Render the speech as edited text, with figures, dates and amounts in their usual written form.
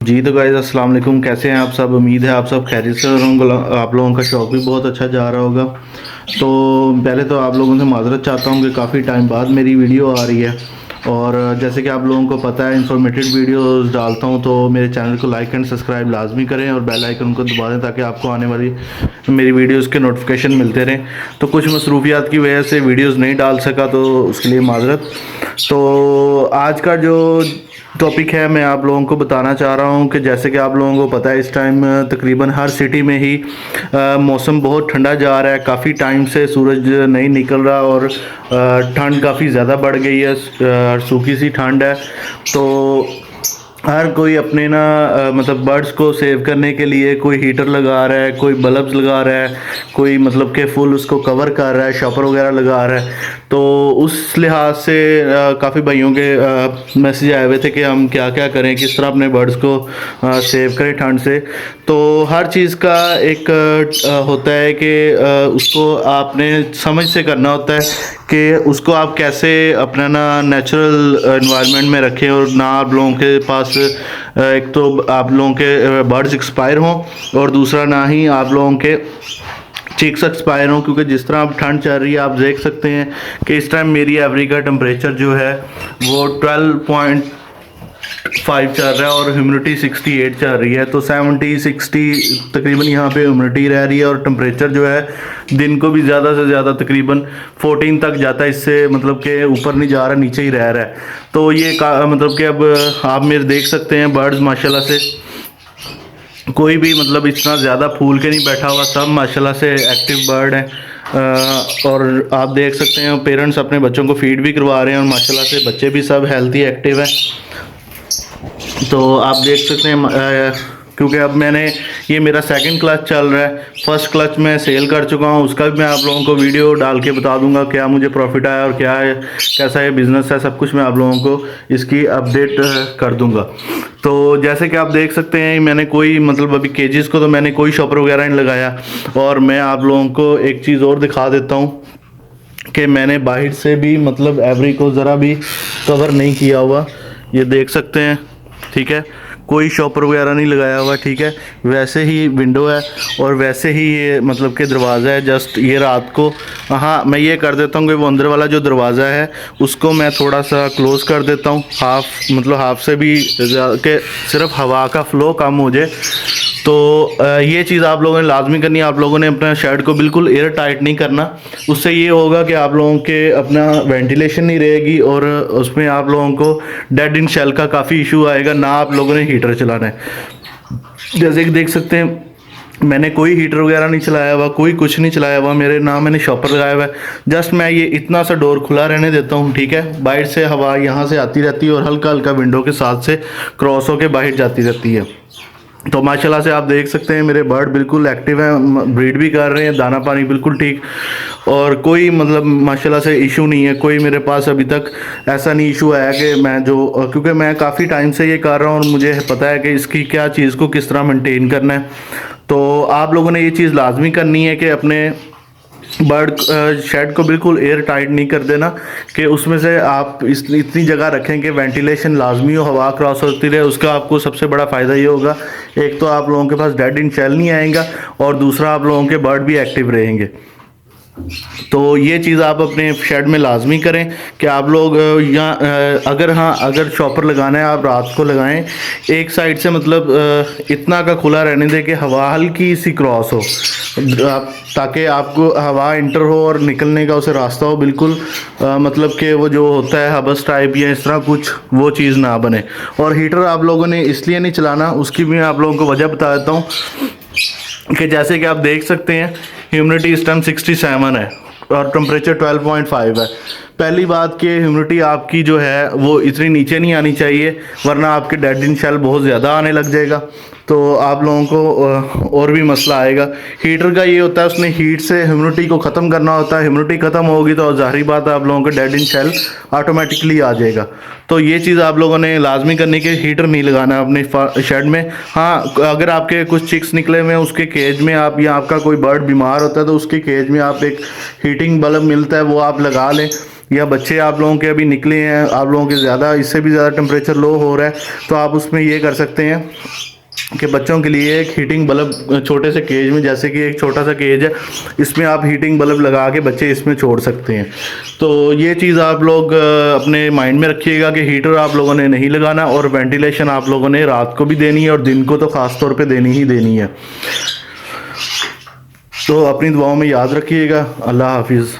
जी तो गाइज़ अस्सलाम वालेकुम, कैसे हैं आप सब। उम्मीद है आप सब खैरियत से होंगे। आप लोगों का शौक़ भी बहुत अच्छा जा रहा होगा। तो पहले तो आप लोगों से माज़रत चाहता हूँ कि काफ़ी टाइम बाद मेरी वीडियो आ रही है। और जैसे कि आप लोगों को पता है, इंफॉर्मेटिव वीडियोस डालता हूँ तो मेरे चैनल को लाइक एंड सब्सक्राइब लाजमी करें और बेल आइकन को दबा दें ताकि आपको आने वाली मेरी वीडियोस के नोटिफिकेशन मिलते रहें। तो कुछ मसरूफियात की वजह से वीडियोस नहीं डाल सका, तो उसके लिए माज़रत। तो आज का जो टॉपिक है, मैं आप लोगों को बताना चाह रहा हूँ कि जैसे कि आप लोगों को पता है, इस टाइम तकरीबन हर सिटी में ही मौसम बहुत ठंडा जा रहा है। काफ़ी टाइम से सूरज नहीं निकल रहा और ठंड काफ़ी ज़्यादा बढ़ गई है। सूखी सी ठंड है। तो हर कोई अपने ना मतलब बर्ड्स को सेव करने के लिए कोई हीटर लगा रहा है, कोई बल्ब्स लगा रहा है, कोई मतलब कि फुल उसको कवर कर रहा है, शॉपर वगैरह लगा रहा है। तो उस लिहाज से काफ़ी भाइयों के मैसेज आए हुए थे कि हम क्या क्या करें, किस तरह अपने बर्ड्स को सेव करें ठंड से। तो हर चीज़ का एक होता है कि उसको आपने समझ से करना होता है कि उसको आप कैसे अपना ना नेचुरल एनवायरनमेंट में रखें और ना आप लोगों के पास एक तो आप लोगों के बर्ड्स एक्सपायर हों और दूसरा ना ही आप लोगों के चिक्स एक्सपायर हों। क्योंकि जिस तरह अब ठंड चल रही है, आप देख सकते हैं कि इस टाइम मेरी एवरी का टेम्परेचर जो है वो 12.5 चल रहा है और ह्यूमिडिटी 68 चल रही है। तो 70-60 तकरीबन यहाँ पे ह्यूमिडिटी रह रही है और टेम्परेचर जो है दिन को भी ज़्यादा से ज़्यादा तकरीबन 14 तक जाता है। इससे मतलब कि ऊपर नहीं जा रहा, नीचे ही रह रहा है। तो ये मतलब कि अब आप मेरे देख सकते हैं बर्ड्स माशाल्लाह से कोई भी मतलब इतना ज़्यादा फूल के नहीं बैठा हुआ, सब माशाल्लाह से एक्टिव बर्ड हैं। और आप देख सकते हैं पेरेंट्स अपने बच्चों को फीड भी करवा रहे हैं और माशाल्लाह से बच्चे भी सब हेल्थी एक्टिव हैं। तो आप देख सकते हैं क्योंकि अब मैंने ये मेरा सेकंड क्लच चल रहा है। फर्स्ट क्लच मैं सेल कर चुका हूँ, उसका भी मैं आप लोगों को वीडियो डाल के बता दूंगा क्या मुझे प्रॉफिट आया और क्या है, कैसा ये बिज़नेस है, सब कुछ मैं आप लोगों को इसकी अपडेट कर दूंगा। तो जैसे कि आप देख सकते हैं, मैंने कोई मतलब अभी केजेस को तो मैंने कोई शॉपर वगैरह नहीं लगाया। और मैं आप लोगों को एक चीज़ और दिखा देता हूँ कि मैंने बाहर से भी मतलब एवरी को ज़रा भी कवर नहीं किया हुआ, ये देख सकते हैं। ठीक है, कोई शॉपर वगैरह नहीं लगाया हुआ। ठीक है, वैसे ही विंडो है और वैसे ही ये मतलब कि दरवाज़ा है। जस्ट ये रात को हाँ मैं ये कर देता हूँ कि वो अंदर वाला जो दरवाज़ा है उसको मैं थोड़ा सा क्लोज़ कर देता हूँ, हाफ मतलब हाफ से भी कि सिर्फ हवा का फ़्लो कम हो जाए। तो ये चीज़ आप लोगों ने लाजमी करनी है। आप लोगों ने अपना शेड को बिल्कुल एयर टाइट नहीं करना। उससे ये होगा कि आप लोगों के अपना वेंटिलेशन नहीं रहेगी और उसमें आप लोगों को डेड इन शेल का काफ़ी इशू आएगा। ना आप लोगों ने हीटर चलाना है। जैसे कि देख सकते हैं मैंने कोई हीटर वगैरह नहीं चलाया हुआ, कोई कुछ नहीं चलाया हुआ मेरे, ना मैंने शॉपर लगाया हुआ है। जस्ट मैं ये इतना सा डोर खुला रहने देता हूँ। ठीक है, बाहर से हवा यहाँ से आती रहती है और हल्का हल्का विंडो के साथ से क्रॉस होकर बाहर जाती रहती है। तो माशाल्लाह से आप देख सकते हैं मेरे बर्ड बिल्कुल एक्टिव हैं, ब्रीड भी कर रहे हैं, दाना पानी बिल्कुल ठीक, और कोई मतलब माशाल्लाह से इशू नहीं है। कोई मेरे पास अभी तक ऐसा नहीं इशू आया कि मैं जो क्योंकि मैं काफ़ी टाइम से ये कर रहा हूँ और मुझे पता है कि इसकी क्या चीज़ को किस तरह मेंटेन करना है। तो आप लोगों ने ये चीज़ लाजमी करनी है कि अपने बर्ड शेड को बिल्कुल एयर टाइट नहीं कर देना कि उसमें से आप इतनी जगह रखें कि वेंटिलेशन लाजमी हो, हवा क्रॉस होती रहे। उसका आपको सबसे बड़ा फ़ायदा ये होगा, एक तो आप लोगों के पास डेड इन शेल नहीं आएगा और दूसरा आप लोगों के बर्ड भी एक्टिव रहेंगे। तो ये चीज़ आप अपने शेड में लाजमी करें कि आप लोग यहाँ अगर शॉपर लगाना है आप रात को लगाएं। एक साइड से मतलब इतना का खुला रहने दें कि हवा हल्की सी क्रॉस हो, ताकि आपको हवा इंटर हो और निकलने का उसे रास्ता हो बिल्कुल। मतलब कि वो जो होता है हबस टाइप या इस तरह कुछ वो चीज़ ना बने। और हीटर आप लोगों ने इसलिए नहीं चलाना, उसकी भी मैं आप लोगों को वजह बता देता हूँ कि जैसे कि आप देख सकते हैं ह्यूमिडिटी इस टाइम 67 है और टेम्परेचर 12.5 है। पहली बात कि ह्यूमिडिटी आपकी जो है वो इतनी नीचे नहीं आनी चाहिए, वरना आपके डेड इन शेल बहुत ज़्यादा आने लग जाएगा। तो आप लोगों को और भी मसला आएगा। हीटर का ये होता है उसने हीट से ह्यूमिडिटी को ख़त्म करना होता है, ह्यूमिडिटी ख़त्म होगी तो ज़ाहिर बात है आप लोगों को डेड इन शेल ऑटोमेटिकली आ जाएगा। तो ये चीज़ आप लोगों ने लाजमी करनी कि हीटर नहीं लगाना अपने शेड में। हाँ, अगर आपके कुछ चिक्स निकले हुए हैं उसके केज में आप, या आपका कोई बर्ड बीमार होता है तो उसके केज में आप एक हीटिंग बल्ब मिलता है वो आप लगा लें, या बच्चे आप लोगों के अभी निकले हैं, आप लोगों के ज़्यादा इससे भी ज़्यादा टेम्परेचर लो हो रहा है तो आप उसमें ये कर सकते हैं कि बच्चों के लिए एक हीटिंग बल्ब छोटे से केज में, जैसे कि एक छोटा सा केज है इसमें आप हीटिंग बल्ब लगा के बच्चे इसमें छोड़ सकते हैं। तो ये चीज़ आप लोग अपने माइंड में रखिएगा कि हीटर आप लोगों ने नहीं लगाना, और वेंटिलेशन आप लोगों ने रात को भी देनी है और दिन को तो ख़ास तौर पे देनी ही देनी है। तो अपनी दुआओं में याद रखिएगा। अल्लाह हाफिज़।